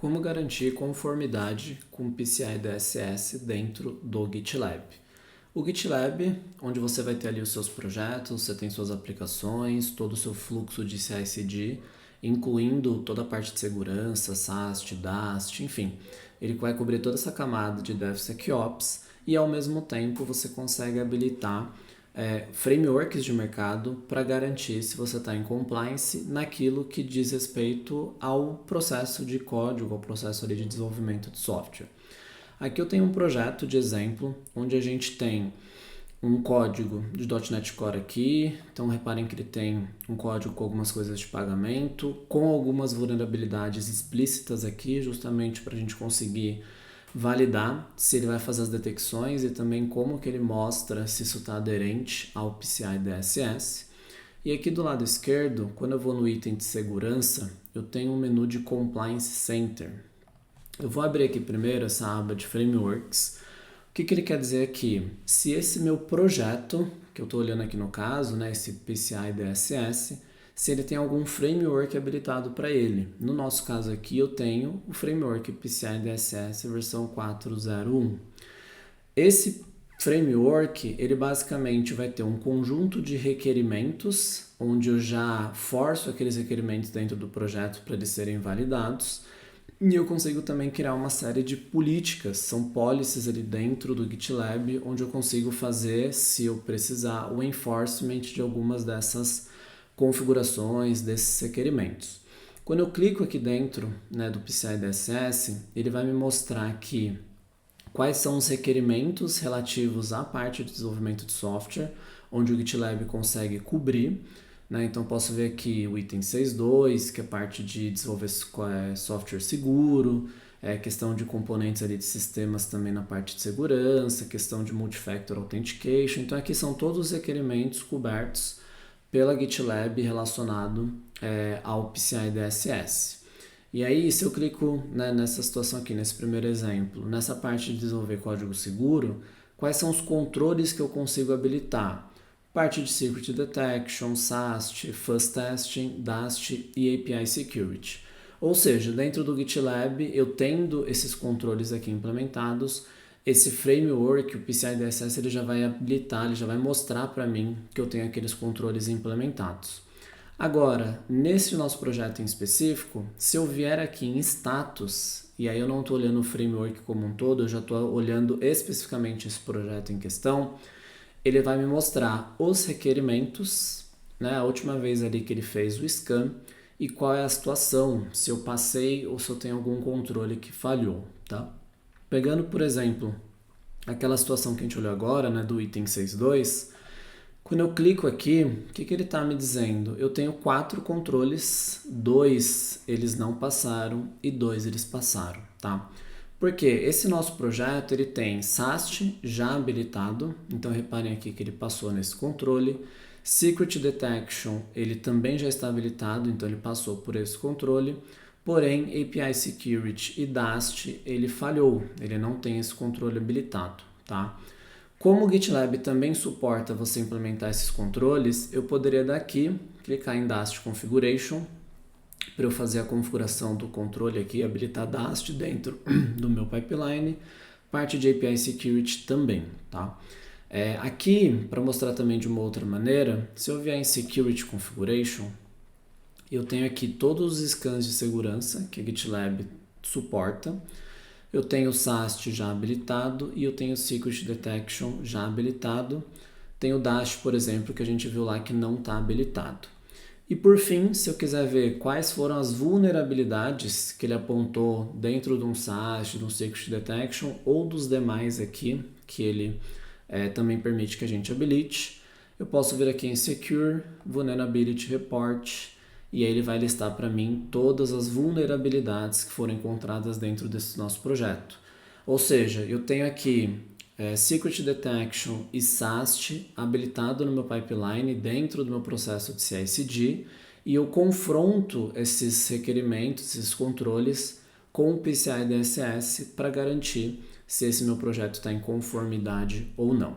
como garantir conformidade com o PCI DSS dentro do GitLab. O GitLab, onde você vai ter ali os seus projetos, você tem suas aplicações, todo o seu fluxo de CI/CD, incluindo toda a parte de segurança, SAST, DAST, enfim. Ele vai cobrir toda essa camada de DevSecOps e, ao mesmo tempo, você consegue habilitar frameworks de mercado para garantir se você está em compliance naquilo que diz respeito ao processo de código, ao processo ali de desenvolvimento de software. Aqui eu tenho um projeto de exemplo, onde a gente tem um código de .NET Core aqui, então reparem que ele tem um código com algumas coisas de pagamento, com algumas vulnerabilidades explícitas aqui, justamente para a gente conseguir validar se ele vai fazer as detecções e também como que ele mostra se isso está aderente ao PCI DSS. E aqui do lado esquerdo, quando eu vou no item de segurança, eu tenho um menu de Compliance Center. Eu vou abrir aqui primeiro essa aba de Frameworks. O que ele quer dizer aqui? Se esse meu projeto, que eu estou olhando aqui no caso, né, esse PCI DSS, se ele tem algum framework habilitado para ele. No nosso caso aqui, eu tenho o framework PCI DSS versão 4.0.1. Esse framework, ele basicamente vai ter um conjunto de requerimentos, onde eu já forço aqueles requerimentos dentro do projeto para eles serem validados, e eu consigo também criar uma série de políticas, são policies ali dentro do GitLab, onde eu consigo fazer, se eu precisar, o enforcement de algumas dessas configurações, desses requerimentos. Quando eu clico aqui dentro, né, do PCI DSS, ele vai me mostrar aqui quais são os requerimentos relativos à parte de desenvolvimento de software, onde o GitLab consegue cobrir. Né? Então posso ver aqui o item 6.2, que é parte de desenvolver software seguro, questão de componentes ali de sistemas também na parte de segurança, questão de multifactor authentication. Então aqui são todos os requerimentos cobertos pela GitLab relacionado ao PCI DSS. E aí, se eu clico, né, nessa situação aqui, nesse primeiro exemplo, nessa parte de desenvolver código seguro, quais são os controles que eu consigo habilitar? Parte de Secret Detection, SAST, Fuzz Testing, DAST e API Security. Ou seja, dentro do GitLab, eu tendo esses controles aqui implementados, esse framework, o PCI DSS, ele já vai habilitar, ele já vai mostrar para mim que eu tenho aqueles controles implementados. Agora, nesse nosso projeto em específico, se eu vier aqui em status, e aí eu não estou olhando o framework como um todo, eu já estou olhando especificamente esse projeto em questão, ele vai me mostrar os requerimentos, né, a última vez ali que ele fez o scan, e qual é a situação, se eu passei ou se eu tenho algum controle que falhou, tá? Pegando, por exemplo, aquela situação que a gente olhou agora, né, do item 6.2, quando eu clico aqui, o que ele está me dizendo? Eu tenho 4 controles, 2 eles não passaram e 2 eles passaram, tá? Porque esse nosso projeto ele tem SAST já habilitado, então reparem aqui que ele passou nesse controle. Secret Detection ele também já está habilitado, então ele passou por esse controle. Porém, API Security e DAST ele falhou, ele não tem esse controle habilitado, tá? Como o GitLab também suporta você implementar esses controles, eu poderia daqui clicar em DAST Configuration para eu fazer a configuração do controle aqui, habilitar DAST dentro do meu pipeline, parte de API Security também, tá? Aqui, para mostrar também de uma outra maneira, se eu vier em Security Configuration, eu tenho aqui todos os scans de segurança que a GitLab suporta. Eu tenho o SAST já habilitado e eu tenho o Secret Detection já habilitado. Tem o DAST, por exemplo, que a gente viu lá que não está habilitado. E por fim, se eu quiser ver quais foram as vulnerabilidades que ele apontou dentro de um SAST, de um Secret Detection ou dos demais aqui, que ele também permite que a gente habilite, eu posso vir aqui em Secure, Vulnerability Report, e aí ele vai listar para mim todas as vulnerabilidades que foram encontradas dentro desse nosso projeto. Ou seja, eu tenho aqui Secret Detection e SAST habilitado no meu pipeline dentro do meu processo de CI/CD e eu confronto esses requerimentos, esses controles com o PCI DSS para garantir se esse meu projeto está em conformidade ou não.